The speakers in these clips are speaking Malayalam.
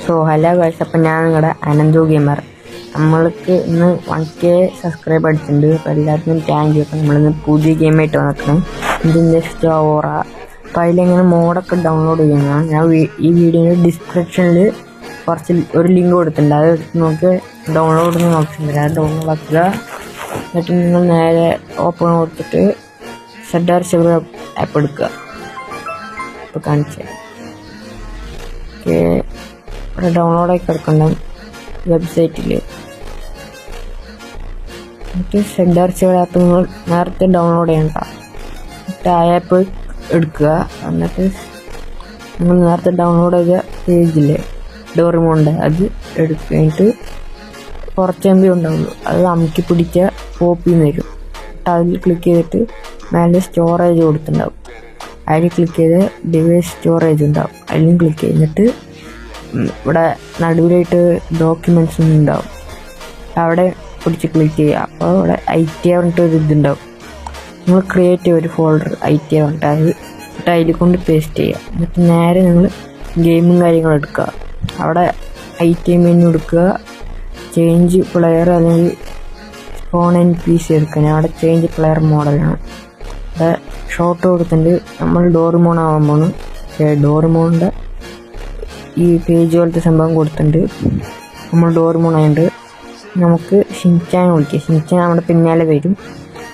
സോ ഹലോ ഗൈസ്, അപ്പം ഞാൻ നിങ്ങളുടെ അനന്തു ഗെയിമർ. നമ്മൾക്ക് ഇന്ന് 1K സബ്സ്ക്രൈബ് അടിച്ചിട്ടുണ്ട്. അപ്പോൾ എല്ലാവർക്കും താങ്ക് യു. അപ്പം നമ്മളിന്ന് പുതിയ ഗെയിമായിട്ട് വന്നിട്ടുണ്ട്. ഇതിൻ്റെ സ്റ്റോറ. അപ്പോൾ അതിലെങ്ങനെ മോഡൊക്കെ ഡൗൺലോഡ് ചെയ്യുന്നതാണ്. ഞാൻ ഈ വീഡിയോയുടെ ഡിസ്ക്രിപ്ഷനിൽ ഒരു ലിങ്ക് കൊടുത്തിട്ടുണ്ട്. അത് എടുത്ത് നോക്കി ഡൗൺലോഡ് നോക്കിയിട്ടുണ്ട്. അത് ഡൗൺലോഡ് ആക്കുക. എന്നിട്ട് നിങ്ങൾ നേരെ ഓപ്പൺ കൊടുത്തിട്ട് സെഡാർ സെവർ ആപ്പ് എടുക്കുക. ഇപ്പോൾ കാണിച്ചത് ഓക്കെ. ഇവിടെ ഡൗൺലോഡായി കിടക്കണം വെബ്സൈറ്റിൽ. എന്നിട്ട് സെഡാർ സെവർ ആപ്പ് നിങ്ങൾ നേരത്തെ ഡൗൺലോഡ് ചെയ്യണ്ട. എന്നിട്ട് ആ ആപ്പ് എടുക്കുക. എന്നിട്ട് നിങ്ങൾ നേരത്തെ ഡൗൺലോഡ് ചെയ്ത പേജില്ലേ ഡോറിമോണ്ട് അത് എടുത്തിട്ട് കുറച്ച് MB ഉണ്ടാവുള്ളൂ. അത് അമുക്കി പിടിച്ച കോപ്പി വരും. എന്നിട്ട് അതിൽ ക്ലിക്ക് ചെയ്തിട്ട് മേലെ സ്റ്റോറേജ് കൊടുത്തിട്ടുണ്ടാവും. അതിൽ ക്ലിക്ക് ചെയ്ത് ഡിവൈസ് സ്റ്റോറേജ് ഉണ്ടാവും. അതിലും ക്ലിക്ക് ചെയ്തിട്ട് ഇവിടെ നടുവിലായിട്ട് ഡോക്യുമെൻറ്റ്സ് ഉണ്ടാവും. അവിടെ പിടിച്ച് ക്ലിക്ക് ചെയ്യുക. അപ്പോൾ ഇവിടെ IT പറഞ്ഞിട്ടൊരു ഇതുണ്ടാവും. നിങ്ങൾ ക്രിയേറ്റ് ചെയ്യുക ഒരു ഫോൾഡർ IT പറഞ്ഞിട്ട് എന്നിട്ട് അതിൽ കൊണ്ട് പേസ്റ്റ് ചെയ്യുക. എന്നിട്ട് നേരെ നിങ്ങൾ ഗെയിമും കാര്യങ്ങളും എടുക്കുക. അവിടെ IT മെനു എടുക്കുക. ചേഞ്ച് പ്ലെയർ അല്ലെങ്കിൽ ഫോൺ NPC എടുക്കുക. ഞാൻ അവിടെ ചേഞ്ച് പ്ലെയർ മോഡലാണ്. അവിടെ ഷോർട്ട് കൊടുത്തിട്ടുണ്ട്. നമ്മൾ ഡോറിമോൺ ആവാൻ പോകണം. ഡോറിമോണിൻ്റെ ഈ പേജ് പോലത്തെ സംഭവം കൊടുത്തിട്ടുണ്ട്. നമ്മൾ ഡോറിമോൺ ആയതുകൊണ്ട് നമുക്ക് ഷിൻചാൻ വിളിക്കുക. ഷിൻചാൻ നമ്മുടെ പിന്നാലെ വരും.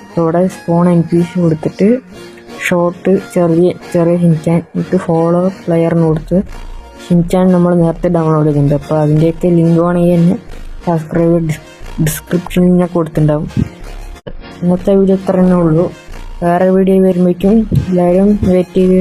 അപ്പോൾ ഇവിടെ സ്പോൺ NPC കൊടുത്തിട്ട് ഷോർട്ട് ചെറിയ ഷിൻചാൻ എന്നിട്ട് ഫോളോ പ്ലെയറിന് കൊടുത്ത് ഷിൻചാൻ നമ്മൾ നേരത്തെ ഡൗൺലോഡ് ചെയ്തിട്ടുണ്ട്. അപ്പോൾ അതിൻ്റെയൊക്കെ ലിങ്ക് വേണമെങ്കിൽ തന്നെ സബ്സ്ക്രൈബ് ഡിസ്ക്രിപ്ഷനിൽ ഞാൻ കൊടുത്തിട്ടുണ്ടാവും. ഇന്നത്തെ വീഡിയോ ഇത്ര തന്നെ ഉള്ളൂ. വേറെ വീഡിയോ വരുമ്പോഴേക്കും എല്ലാവരും വെയിറ്റ് ചെയ്ത്